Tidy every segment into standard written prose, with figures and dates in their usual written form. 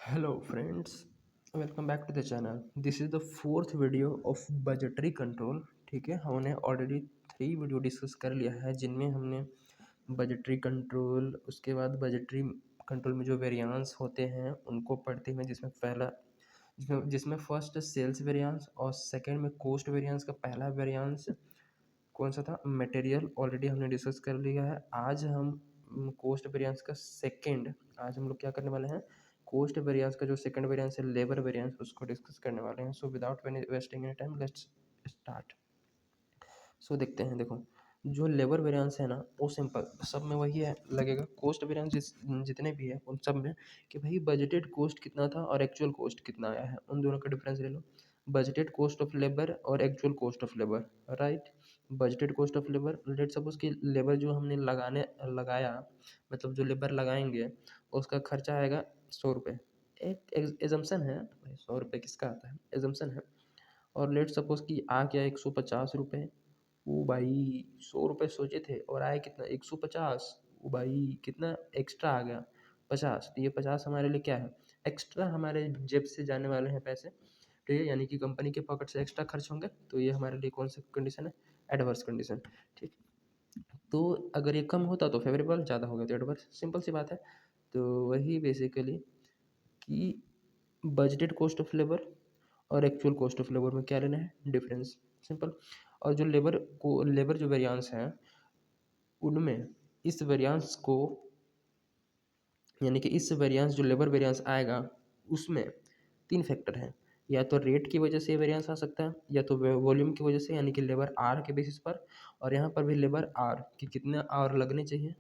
Hello friends, welcome back to the channel. This is the fourth video of budgetary control. ठीक है, हमने already 3 video discuss कर लिया है जिनमें हमने बजटरी कंट्रोल, उसके बाद बजटरी कंट्रोल में जो वेरिएंस होते हैं उनको पढ़ते हैं, जिसमें पहला जिसमें फर्स्ट सेल्स वेरिएंस और सेकंड में कॉस्ट वेरिएंस का पहला वेरिएंस कौन सा था, मटेरियल, ऑलरेडी हमने डिस्कस कर लिया है। आज हम कॉस्ट वेरिएंस का सेकंड, आज हम लोग क्या करने वाले हैं, कॉस्ट वेरिएंस का जो सेकंड वेरिएंस है लेबर वेरिएंस, उसको डिस्कस करने वाले हैं। So without wasting any time let's start. So देखते हैं। देखो, जो लेबर वेरिएंस है ना वो सिंपल सब में वही है लगेगा। कॉस्ट वेरिएंस जितने भी है उन सब में कि भाई बजटेड कॉस्ट कितना था और एक्चुअल कॉस्ट कितना आया है, उन दोनों का डिफरेंस ले लो। बजटेड कॉस्ट ऑफ लेबर और actual cost of labour, right. Budgeted cost of labour, let suppose कि लेबर जो हमने लगाया, मतलब जो लेबर लगाएंगे उसका खर्चा आएगा 100 रुपये। एक एजम्पन है, 100 रुपये किसका आता है, एजम्पन है। और लेट सपोज कि आ गया 150 रुपये। ओ भाई, 100 रुपये सोचे थे और आए कितना, 150। ओ भाई, कितना एक्स्ट्रा आ गया, 50। तो ये 50 हमारे लिए क्या है, एक्स्ट्रा हमारे जेब से जाने वाले हैं पैसे। ठीक है, यानी कि कंपनी के पॉकेट से एक्स्ट्रा खर्च होंगे। तो ये हमारे लिए कौन सा कंडीशन है, एडवर्स कंडीशन। ठीक, तो अगर ये कम होता तो फेवरेबल, ज़्यादा हो गया तो एडवर्स, सिंपल सी बात है। तो वही बेसिकली कि बजटेड कॉस्ट ऑफ लेबर और एक्चुअल कॉस्ट ऑफ लेबर में क्या लेना है, डिफरेंस, सिंपल। और जो लेबर जो वेरिएंस है उनमें इस वेरिएंस को, यानी कि इस वेरिएंस जो लेबर वेरिएंस आएगा उसमें 3 फैक्टर हैं। या तो रेट की वजह से वेरिएंस आ सकता है, या तो वॉल्यूम की वजह से यानी कि लेबर आर के बेसिस पर, और यहाँ पर भी लेबर आर कि कितने आर लगने चाहिए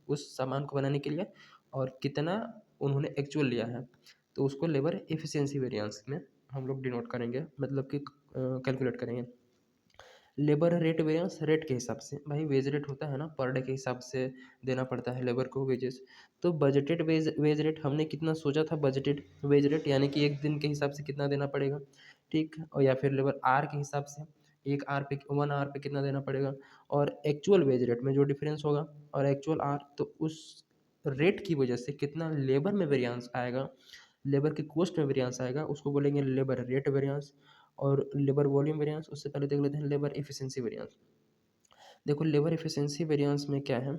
उस सामान को बनाने के लिए और कितना उन्होंने एक्चुअल लिया है। तो उसको लेबर एफिशिएंसी वेरिएंस में हम लोग डिनोट करेंगे, मतलब कि कैलकुलेट करेंगे। लेबर रेट वेरिएंस, रेट के हिसाब से, भाई वेज रेट होता है ना, पर डे के हिसाब से देना पड़ता है लेबर को वेजेस। तो बजटेड वेज रेट हमने कितना सोचा था, बजटेड वेज रेट यानी कि एक दिन के हिसाब से कितना देना पड़ेगा, ठीक। और या फिर लेबर आर के हिसाब से, एक आर पे, 1 आवर पे कितना देना पड़ेगा। और एक्चुअल वेज रेट में जो डिफरेंस होगा और एक्चुअल आर, तो उस रेट की वजह से कितना लेबर में वेरिएंस आएगा, लेबर की कॉस्ट में वेरिएंस आएगा, उसको बोलेंगे लेबर रेट वेरिएंस। और लेबर वॉल्यूम वेरिएंस, उससे पहले देख लेते हैं लेबर एफिशिएंसी वेरिएंस। देखो, लेबर एफिशिएंसी वेरिएंस में क्या है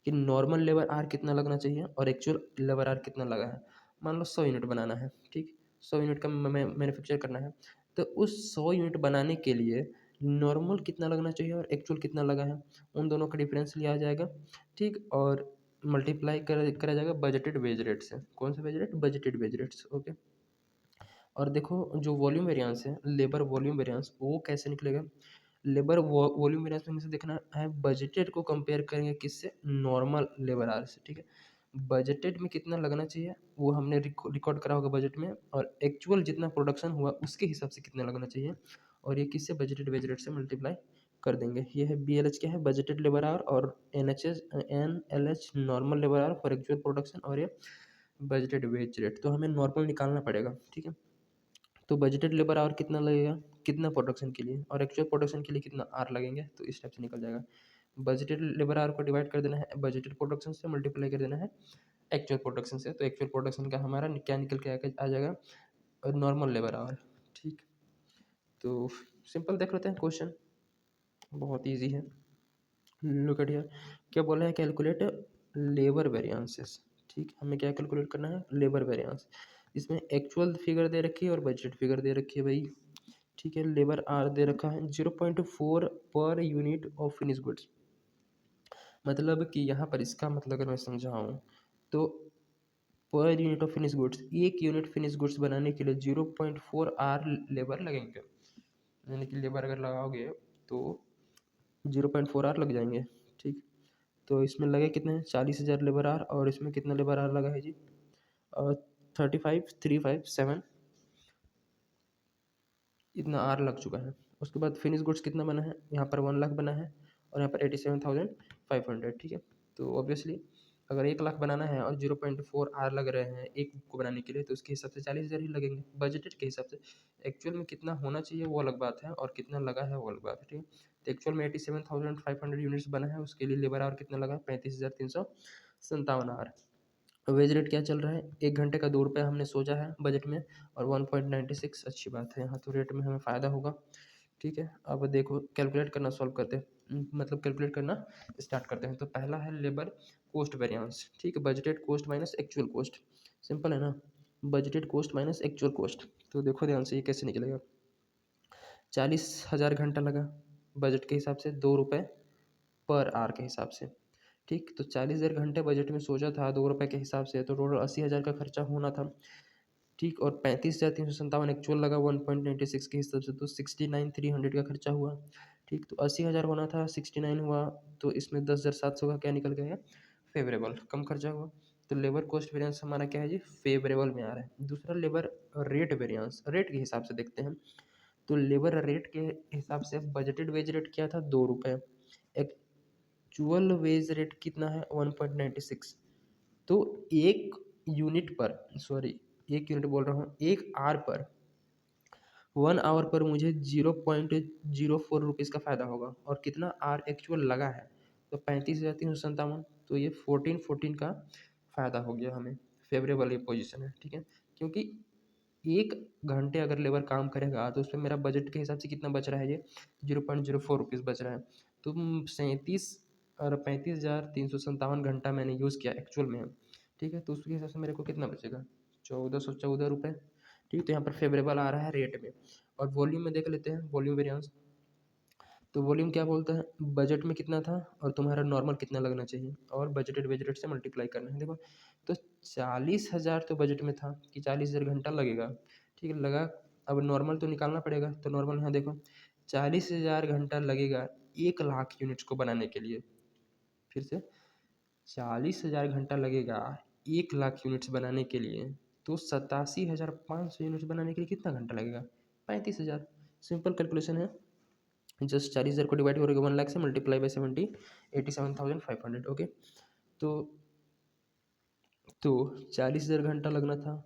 कि नॉर्मल लेबर आर कितना लगना चाहिए और एक्चुअल लेबर आर कितना लगा है। मान लो 100 यूनिट बनाना है, ठीक, 100 यूनिट का मैन्युफैक्चर करना है। तो उस 100 यूनिट बनाने के लिए नॉर्मल कितना लगना चाहिए और एक्चुअल कितना लगा है, उन दोनों का डिफरेंस लिया जाएगा, ठीक। और मल्टीप्लाई करा जाएगा बजटेड वेज रेट से। कौन सा wage rate, budgeted wage rates, okay. और देखो, जो वॉल्यूम वेरिएंस है, लेबर वॉल्यूम वेरिएंस, वो कैसे निकलेगा। लेबर वॉल्यूम वेरिएंस में हमें देखना है बजटेड को कंपेयर करेंगे किससे, नॉर्मल लेबर आवर से, ठीक है। बजटेड में कितना लगना चाहिए वो हमने रिकॉर्ड करा होगा बजट में, और एक्चुअल जितना प्रोडक्शन हुआ उसके हिसाब से कितना लगना चाहिए, और ये किससे, बजटेड वेज रेट से मल्टीप्लाई कर देंगे। ये है BLH क्या है, बजटेड लेबर आवर, और NLH normal labour hour for actual production, और ये बजटेड वेज रेट। तो हमें नॉर्मल निकालना पड़ेगा, ठीक है। तो बजटेड लेबर आवर कितना लगेगा, कितना प्रोडक्शन के लिए, और एक्चुअल प्रोडक्शन के लिए कितना आर लगेंगे, तो इस टाइप से निकल जाएगा। बजटेड लेबर आवर को डिवाइड कर देना है बजटेड प्रोडक्शन से, मल्टीप्लाई कर देना है एक्चुअल प्रोडक्शन से। तो एक्चुअल प्रोडक्शन का हमारा क्या निकल के आ जाएगा, नॉर्मल लेबर आवर, ठीक। तो सिंपल देख लेते हैं क्वेश्चन, बहुत ईजी है। लुक एट हियर, क्या बोला है, कैलकुलेट लेबर वेरिएंसेस, ठीक। हमें क्या कैलकुलेट करना है, लेबर वेरिएंस। इसमें एक्चुअल फिगर दे रखी है और बजट फिगर दे रखी है भाई, ठीक है। लेबर आर दे रखा है 0.4 per unit of finish goods. मतलब कि यहाँ पर इसका मतलब अगर मैं समझाऊँ तो per unit of finish goods, एक यूनिट फिनिश गुड्स बनाने के लिए 0.4 आर लेबर लगेंगे। यानी कि लेबर अगर लगाओगे तो 0.4 आर लग जाएंगे, ठीक। तो इसमें लगे कितने, 40,000 लेबर आर, और इसमें कितना लेबर आर लगा है जी, 35,357, इतना आर लग चुका है। उसके बाद फिनिश गुड्स कितना बना है, यहाँ पर 1 लाख बना है, और यहाँ पर 87,500, ठीक है। तो ऑब्वियसली अगर 1 लाख बनाना है और 0.4 आर लग रहे हैं एक को बनाने के लिए, तो उसके हिसाब से 40,000 ही लगेंगे बजटेड के हिसाब से। एक्चुअल में कितना होना चाहिए वो अलग बात है, और कितना लगा है वो अलग बात है, ठीक है। तो एक्चुअल में 87,500 यूनिट्स बना है, उसके लिए लेबर आवर कितना लगा है, 35,357 आवर। वेज रेट क्या चल रहा है, 1 घंटे का 2 रुपये हमने सोचा है बजट में, और 1.96 अच्छी बात है, यहाँ तो रेट में हमें फ़ायदा होगा। ठीक है, अब देखो कैलकुलेट करना सॉल्व करते हैं, मतलब कैलकुलेट करना स्टार्ट करते हैं। तो पहला है लेबर कोस्ट वेरिएंस। ठीक है, budgeted cost minus actual cost, simple है ना, budgeted cost minus actual cost. तो देखो ध्यान से ये कैसे निकलेगा। 40,000 घंटा लगा बजट के हिसाब से, 2 रुपये पर आवर के हिसाब से। ठीक, तो 40,000 घंटे बजट में सोचा था 2 रुपये के हिसाब से, तो टोटल 80,000 का खर्चा होना था। ठीक, और 35,357 एक्चुअल लगा 1.96 के हिसाब से, तो 69,300 का खर्चा हुआ। ठीक, तो 80,000 होना था, 69 हुआ, तो इसमें 10,700 का क्या निकल गया, फेवरेबल, कम खर्चा हुआ। तो लेबर कॉस्ट वेरिएंस हमारा क्या है जी, फेवरेबल में आ रहा है। दूसरा लेबर रेट वेरिएंस, रेट के हिसाब से देखते हैं। तो लेबर रेट के हिसाब से बजटेड वेज रेट क्या था, 2 रुपये, एक्चुअल वेज रेट कितना है, 1.96। तो एक यूनिट पर, सॉरी एक यूनिट बोल रहा हूँ, 1 आवर पर, 1 आवर पर मुझे 0.04 रुपीज़ का फ़ायदा होगा। और कितना आर एक्चुअल लगा है, तो 35,357, तो ये 14 का फ़ायदा हो गया हमें, फेवरेबल ये पोजीशन है। ठीक है, क्योंकि 1 घंटे अगर लेबर काम करेगा तो उस पर मेरा बजट के हिसाब से कितना बच रहा है, ये 0.04 रुपीज़ बच रहा है। तो 35,357 मैंने यूज़ किया एक्चुअल में। ठीक है, तो उसके हिसाब से मेरे को कितना बचेगा, 1,414 रुपये। ठीक, तो यहाँ पर फेवरेबल आ रहा है रेट में। और वॉल्यूम में देख लेते हैं, वॉल्यूम वेरिएंस। तो वॉल्यूम क्या बोलता है, बजट में कितना था और तुम्हारा नॉर्मल कितना लगना चाहिए, और बजटेड वेज रेट से मल्टीप्लाई करना है। देखो, तो 40,000 तो बजट में था कि 40,000 घंटा लगेगा। ठीक है, लगा, अब नॉर्मल तो निकालना पड़ेगा। तो नॉर्मल यहाँ देखो, 40,000 घंटा लगेगा 1 लाख यूनिट्स को बनाने के लिए। फिर से 40,000 घंटा लगेगा 1 लाख यूनिट्स बनाने के लिए, तो 87,500 यूनिट्स बनाने के लिए कितना घंटा लगेगा, 35,000। सिंपल कैलकुलेशन है, जस्ट 40,000 को डिवाइड करोगे 1 लाख से, मल्टीप्लाई बाई 70, 87,500। ओके, तो 40,000 घंटा लगना था।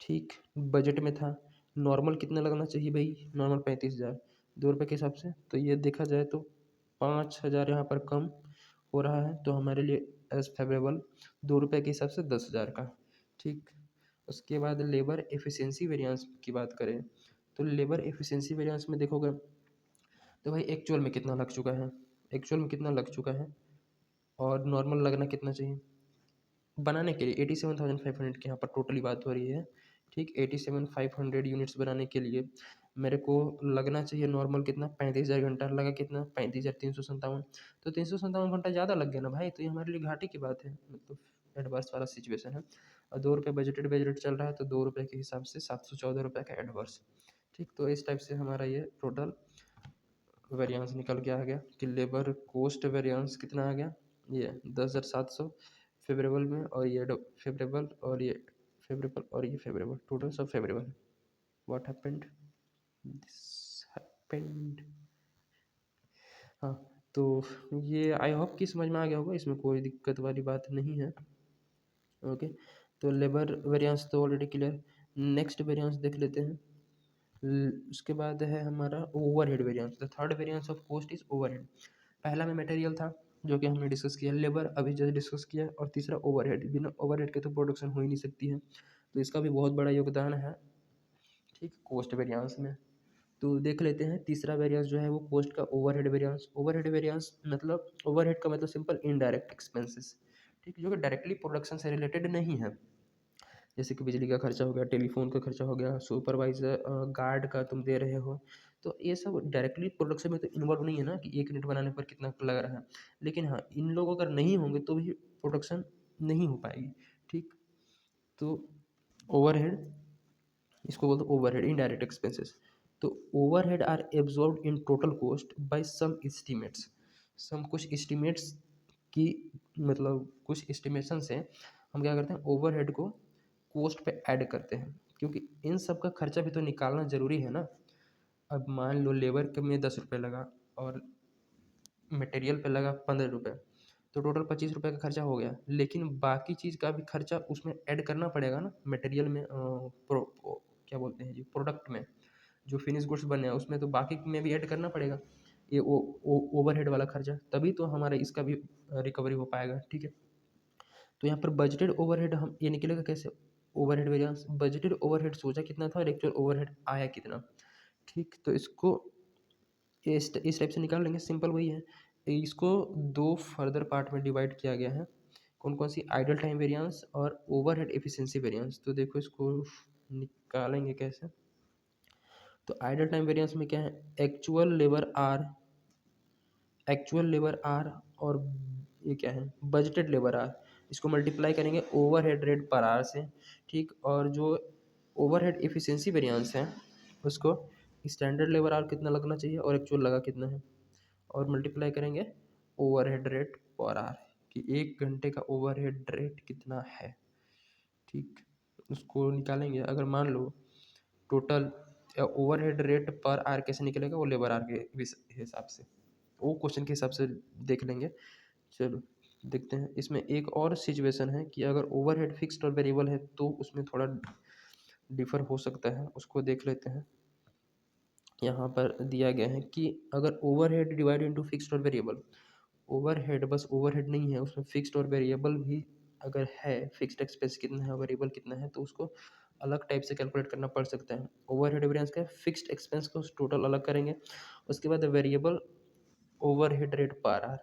ठीक, बजट में था। नॉर्मल कितना लगना चाहिए भाई, नॉर्मल 35,000, 2 रुपये के हिसाब से। तो ये देखा जाए तो 5,000 यहाँ पर कम हो रहा है, तो हमारे लिए एज फेवरेबल 2 रुपये के हिसाब से 10,000 का। ठीक, उसके बाद लेबर एफिशिएंसी वेरिएंस की बात करें, तो लेबर एफिशिएंसी वेरिएंस में देखोगे तो भाई एक्चुअल में कितना लग चुका है, एक्चुअल में कितना लग चुका है, और नॉर्मल लगना कितना चाहिए बनाने के लिए। 87,500 की यहाँ पर टोटली बात हो रही है। ठीक, 87,500 यूनिट्स बनाने के लिए मेरे को लगना चाहिए नॉर्मल कितना, 35,000 घंटा लगा, कितना 35,357। तो 357 घंटा ज़्यादा लग गया ना भाई, तो ये हमारे लिए घाटे की बात है, मतलब एडवर्स वाला सिचुएशन है। और 2 रुपये बजटेड बजट चल रहा है, तो 2 रुपये के हिसाब से 714 रुपये का एडवर्स। ठीक, तो इस टाइप से हमारा ये टोटल वेरिएंस निकल के आ गया कि लेबर कोस्ट वेरिएंस कितना आ गया, ये 10,700 फेवरेबल में, और ये फेवरेबल, और ये फेवरेबल, और ये फेवरेबल, टोटल सब favourable. What happened, this happened. हाँ, तो ये आई होप कि समझ में आ गया होगा, इसमें कोई दिक्कत वाली बात नहीं है। ओके, तो लेबर वेरिएंस तो ऑलरेडी क्लियर। नेक्स्ट वेरिएंस देख लेते हैं। उसके बाद है हमारा overhead variance. The third variance of cost is overhead. पहला में मटेरियल था जो कि हमने डिस्कस किया, लेबर अभी जस्ट डिस्कस किया, और तीसरा ओवरहेड। बिना ओवरहेड के तो प्रोडक्शन हो ही नहीं सकती है, तो इसका भी बहुत बड़ा योगदान है। ठीक, कॉस्ट वेरिएंस में तो देख लेते हैं। तीसरा वेरिएंस जो है वो कॉस्ट का ओवरहेड वेरिएंस। ओवरहेड वेरिएंस मतलब, ओवरहेड का मतलब सिंपल इनडायरेक्ट एक्सपेंसेस। ठीक, जो कि डायरेक्टली प्रोडक्शन से रिलेटेड नहीं है, जैसे कि बिजली का खर्चा हो गया, टेलीफोन का खर्चा हो गया, सुपरवाइजर गार्ड का तुम दे रहे हो, तो ये सब डायरेक्टली प्रोडक्शन में तो इन्वॉल्व नहीं है ना कि 1 यूनिट बनाने पर कितना लग रहा है। लेकिन हाँ, इन लोग अगर नहीं होंगे तो भी प्रोडक्शन नहीं हो पाएगी। ठीक, तो ओवरहेड, इसको बोलते हैं ओवरहेड, इनडायरेक्ट एक्सपेंसेस। तो overhead are absorbed in total cost by some estimates. Some कुछ एस्टिमेट्स की, मतलब कुछ एस्टिमेशन से हम क्या करते हैं, ओवरहेड को कॉस्ट पे ऐड करते हैं, क्योंकि इन सब का खर्चा भी तो निकालना ज़रूरी है ना। अब मान लो लेबर के में 10 रुपये लगा, और मटेरियल पे लगा 15 रुपये, तो टोटल 25 रुपये का खर्चा हो गया। लेकिन बाकी चीज़ का भी खर्चा उसमें ऐड करना पड़ेगा ना, मटेरियल में, क्या बोलते हैं जी, प्रोडक्ट में, जो फिनिश गुड्स बने हैं उसमें, तो बाकी में भी ऐड करना पड़ेगा ये ओवरहेड वाला खर्चा, तभी तो हमारा इसका भी रिकवरी हो पाएगा। ठीक है, तो यहाँ पर बजटेड ओवरहेड हम ये निकलेगा कैसे, ओवरहेड वेरिएंस, बजटेड ओवरहेड सोचा कितना था और एक्चुअल ओवरहेड आया कितना। ठीक, तो इसको इस टाइप से निकाल लेंगे, सिंपल वही है। इसको दो फर्दर पार्ट में डिवाइड किया गया है, कौन कौन सी, आइडल टाइम वेरिएंस और ओवरहेड एफिशिएंसी वेरिएंस। तो देखो इसको निकालेंगे कैसे। तो आइडल टाइम वेरिएंस में क्या है, एक्चुअल लेबर आर और ये क्या है, बजटेड लेबर आर, इसको मल्टीप्लाई करेंगे ओवरहेड रेट पर आर से। ठीक, और जो ओवरहेड एफिशिएंसी वेरिएंस है उसको स्टैंडर्ड लेबर आर कितना लगना चाहिए और एक्चुअल लगा कितना है, और मल्टीप्लाई करेंगे ओवरहेड रेट पर आर कि 1 घंटे का ओवरहेड रेट कितना है। ठीक, उसको निकालेंगे। अगर मान लो टोटल ओवरहेड रेट पर आर कैसे निकलेगा, वो लेबर आर के हिसाब से, वो क्वेश्चन के हिसाब से देख लेंगे। चलो देखते हैं। इसमें एक और सिचुएशन है कि अगर ओवरहेड फिक्स्ड और वेरिएबल है तो उसमें थोड़ा डिफर हो सकता है, उसको देख लेते हैं। यहाँ पर दिया गया है कि अगर ओवरहेड डिवाइड इनटू फिक्स्ड और वेरिएबल, ओवरहेड बस ओवरहेड नहीं है, उसमें फिक्स्ड और वेरिएबल भी अगर है, फिक्स्ड एक्सपेंस कितना है, वेरिएबल कितना है, तो उसको अलग टाइप से कैलकुलेट करना पड़ सकता है। ओवरहेड वेरिएंस का फिक्स्ड एक्सपेंस को टोटल अलग करेंगे, उसके बाद वेरिएबल ओवरहेड रेट पर आर।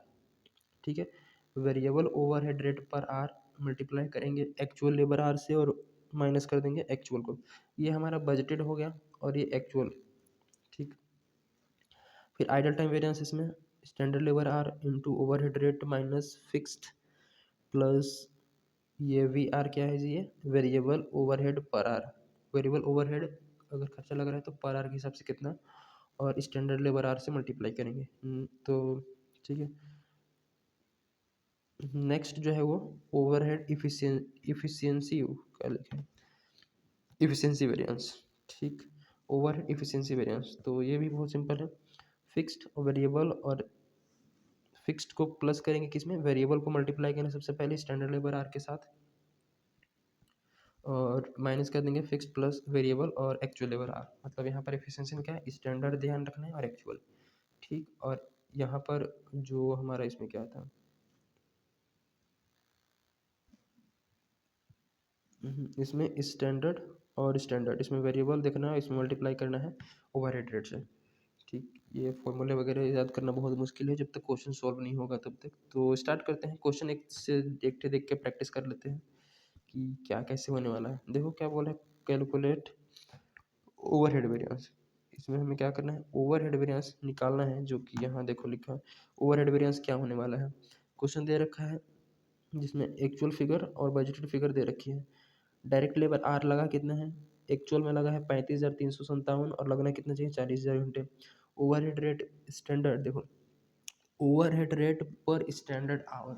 ठीक है, वेरिएबल ओवरहेड रेट पर आर मल्टीप्लाई करेंगे एक्चुअल लेबर आर से और माइनस कर देंगे एक्चुअल को। ये हमारा बजटेड हो गया और ये एक्चुअल। ठीक, फिर आइडल टाइम वेरिएंस इसमें standard labour R into overhead rate minus fixed plus ये वी आर क्या है जी, ये वेरिएबल ओवरहेड पर आर। वेरिएबल ओवरहेड अगर खर्चा लग रहा है तो पर आर के हिसाब से कितना, और स्टैंडर्ड लेबर आर से मल्टीप्लाई करेंगे। तो ठीक है, नेक्स्ट जो है वो ओवरहेड इफिशियंसी क्या लिखें, इफिशियंसी वेरिएंस। ठीक, ओवरहेड इफिशियंसी वेरिएंस, तो ये भी बहुत सिंपल है। फिक्स्ड और वेरिएबल, और फिक्स्ड को प्लस करेंगे किसमें, वेरिएबल को मल्टीप्लाई करेंगे सबसे पहले स्टैंडर्ड लेबर आर के साथ, और माइनस कर देंगे फिक्स्ड प्लस वेरिएबल और एक्चुअल लेबर आर। मतलब यहाँ पर एफिशिएंसी में क्या है, स्टैंडर्ड ध्यान रखना है और एक्चुअल। ठीक, और यहाँ पर जो हमारा इसमें क्या था, इसमें स्टैंडर्ड और स्टैंडर्ड, इसमें वेरिएबल देखना है, इसमें मल्टीप्लाई करना है ओवरहेड रेट से। ठीक, ये फॉर्मूले वगैरह याद करना बहुत मुश्किल है, जब तक क्वेश्चन सॉल्व नहीं होगा तब तक। तो स्टार्ट करते हैं, क्वेश्चन एक से देखते देख के प्रैक्टिस कर लेते हैं कि क्या कैसे होने वाला है। देखो क्या बोला है, कैलकुलेट ओवरहेड वेरिएंस। इसमें हमें क्या करना है, ओवरहेड वेरिएंस निकालना है, जो कि यहाँ देखो लिखा है ओवरहेड वेरिएंस क्या होने वाला है। क्वेश्चन दे रखा है जिसमें एक्चुअल फिगर और बजटेड फिगर दे रखी है। डायरेक्ट लेबर आर लगा कितना है, एक्चुअल में लगा है 35,357 और लगना कितना चाहिए, 40,000 घंटे। ओवरहेड रेट स्टैंडर्ड देखो, ओवरहेड रेट पर स्टैंडर्ड आवर,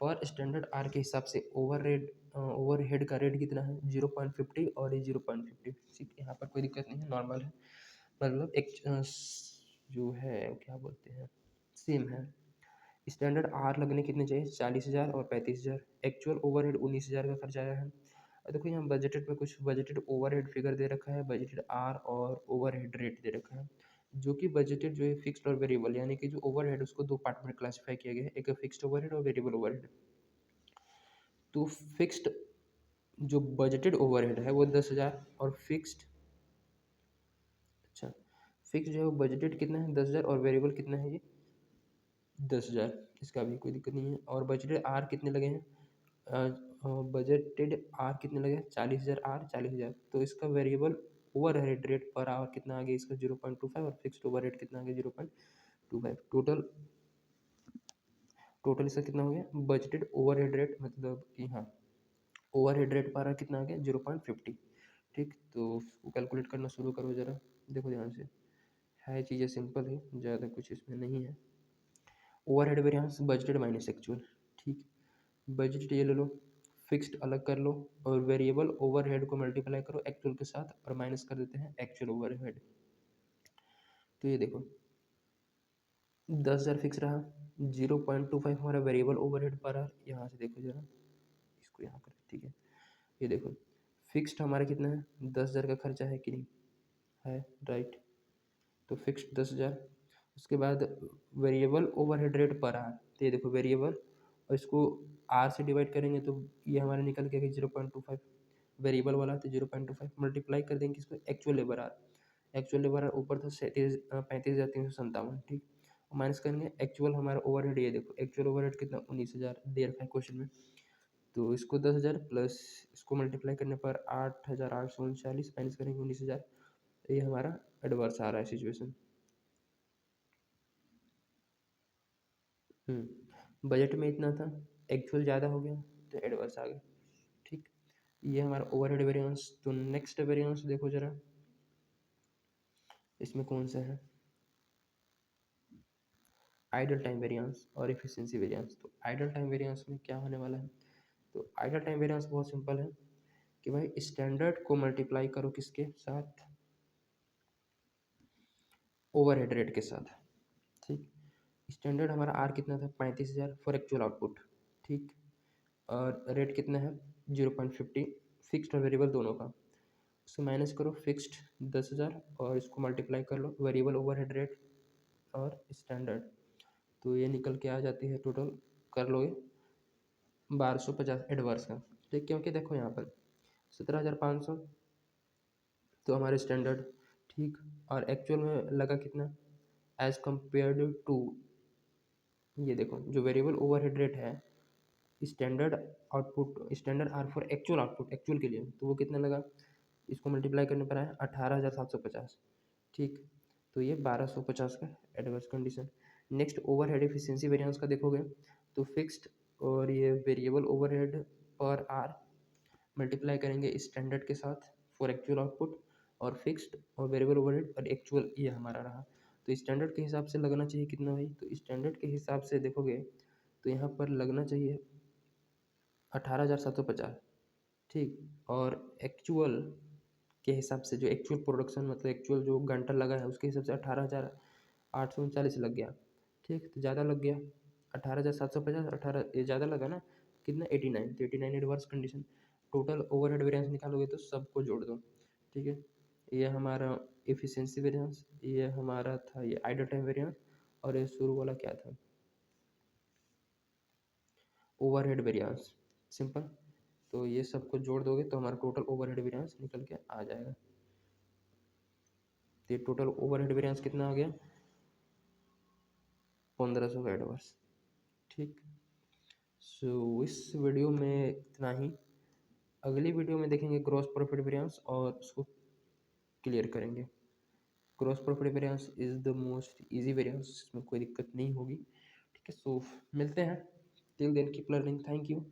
पर स्टैंडर्ड आर के हिसाब से ओवरहेड का रेट कितना है 0.50 और ये 0.50। ठीक, यहाँ पर कोई दिक्कत नहीं है, नॉर्मल है। मतलब एक जो है क्या बोलते हैं, सेम है। स्टैंडर्ड आर लगने कितने चाहिए, 40,000 और 35,000। एक्चुअल ओवरहेड 19,000 का खर्चा आया है। और देखो यहाँ बजटेड में कुछ बजटेड ओवरहेड फिगर दे रखा है, बजटेड आर और ओवरहेड रेट दे रखा है। जो कि बजटेड जो है फिक्स्ड और वेरिएबल, यानी कि जो ओवरहेड उसको दो पार्ट में क्लासीफाई किया गया है, एक फिक्स्ड ओवरहेड और वेरिएबल ओवरहेड। तो फिक्स्ड जो बजटेड ओवरहेड है वो 10,000 और फिक्स्ड, अच्छा फिक्स जो है वो बजटेड कितना है 10,000 और वेरिएबल कितना है ये 10,000। इसका भी कोई दिक्कत नहीं है। और बजटेड आर कितने लगे हैं, बजटेड आर कितने लगे हैं 40,000 आर 40,000। तो इसका variable over head rate per hour कितना आ गया इसका 0.25 और फिक्स्ड ओवर रेट कितना आ गया 0.25। टोटल इसका कितना हो गया बजटेड ओवर हेड रेट, मतलब कि हाँ over head rate per hour कितना आ गया 0.50। ठीक, तो उसको कैलकुलेट करना शुरू करो ज़रा, देखो ध्यान से, है चीज़ें सिंपल है, ज़्यादा कुछ इसमें नहीं है। Overhead variance budgeted minus actual. ठीक, बजट ये ले लो, फिक्स्ड अलग कर लो, और वेरिएबल ओवरहेड को मल्टीप्लाई करो एक्चुअल के साथ और माइनस कर देते हैं एक्चुअल ओवरहेड। तो ये देखो 10,000 फिक्स रहा, 0.25 हमारा वेरिएबल ओवरहेड पर रहा। यहाँ से देखो जरा, इसको यहाँ कर, ठीक है। ये देखो फिक्स्ड हमारा कितना है 10,000 का खर्चा है कि नहीं है, राइट। तो फिक्स्ड 10,000, उसके बाद वेरिएबल ओवरहेड रेट पर आर, तो ये देखो वेरिएबल, और इसको आर से डिवाइड करेंगे तो ये हमारा निकल के 0.25 वेरिएबल वाला, तो 0.25 मल्टीप्लाई कर देंगे इसको actual labour R. Actual labour R ऊपर था 35,357, ठीक। माइनस करेंगे एक्चुअल हमारा ओवरहेड, ये देखो एक्चुअल ओवरहेड कितना 19,000 दे रखा है क्वेश्चन में। तो इसको 10,000 प्लस इसको मल्टीप्लाई करने पर 8,839 माइनस करेंगे 19,000, ये हमारा एडवर्स आ रहा है सिचुएशन। बजट में इतना था, एक्चुअल ज़्यादा हो गया तो एडवर्स आ गया, ठीक। ये हमारा ओवरहेड वेरिएंस। तो नेक्स्ट वेरिएंस देखो जरा, इसमें कौन सा है, आइडल टाइम वेरिएंस और एफिशिएंसी वेरिएंस। तो आइडल टाइम वेरिएंस में क्या होने वाला है, तो आइडल टाइम वेरिएंस बहुत सिंपल है कि भाई स्टैंडर्ड को मल्टीप्लाई करो किसके साथ, ओवरहेड रेट के साथ, ठीक। स्टैंडर्ड हमारा आर कितना था 35,000 फॉर एक्चुअल आउटपुट, ठीक। और रेट कितना है 0.50, फिक्स्ड और वेरिएबल दोनों का। उसको माइनस करो फिक्स्ड 10,000 और इसको मल्टीप्लाई कर लो वेरिएबल ओवरहेड रेट और स्टैंडर्ड, तो ये निकल के आ जाती है टोटल कर लोगे 1250 एडवर्स का, ठीक। क्योंकि देखो यहाँ पर 17,500 तो हमारे स्टैंडर्ड, ठीक। और एक्चुअल में लगा कितना एज कम्पेयर्ड टू, ये देखो जो वेरिएबल ओवरहेड रेट है standard output, standard R for actual output, actual के लिए, तो वो कितना लगा, इसको मल्टीप्लाई करने पर आया 18,750, ठीक। तो ये 1250 का adverse condition. Next overhead efficiency variance का देखोगे तो फिक्स्ड और ये वेरिएबल ओवरहेड पर आर मल्टीप्लाई करेंगे स्टैंडर्ड के साथ फॉर एक्चुअल आउटपुट, और फिक्स्ड और वेरिएबल ओवरहेड और एक्चुअल ये हमारा रहा। तो स्टैंडर्ड के हिसाब से लगना चाहिए कितना भाई, तो स्टैंडर्ड के हिसाब से देखोगे तो यहाँ पर लगना चाहिए 18,750, ठीक। और एक्चुअल के हिसाब से जो एक्चुअल प्रोडक्शन मतलब एक्चुअल जो घंटा लगा है उसके हिसाब से 18,839 लग गया, ठीक। तो ज़्यादा लग गया 18,750, 18 ये ज़्यादा लगा ना, कितना 89, तो 89 adverse condition. Total overhead variance निकालोगे तो सबको जोड़ दो, ठीक है। ये हमारा एफिशिएंसी वेरिएंस, ये हमारा था ये आइडल टाइम वेरिएंस, और ये शुरू वाला क्या था, ओवरहेड वेरिएंस, सिंपल। तो ये सबको जोड़ दोगे तो हमारा टोटल ओवरहेड वेरिएंस निकल के आ जाएगा। तो ये टोटल ओवरहेड वेरिएंस कितना आ गया 1500 का एडवर्स, ठीक। सो इस वीडियो में इतना ही, अगली वीडियो में देखेंगे ग्रॉस प्रॉफिट वेरिएंस और उसको क्लियर करेंगे। Gross profit variance is the most easy variance, इसमें कोई दिक्कत नहीं होगी, ठीक है। सो मिलते हैं, till then keep learning, thank you.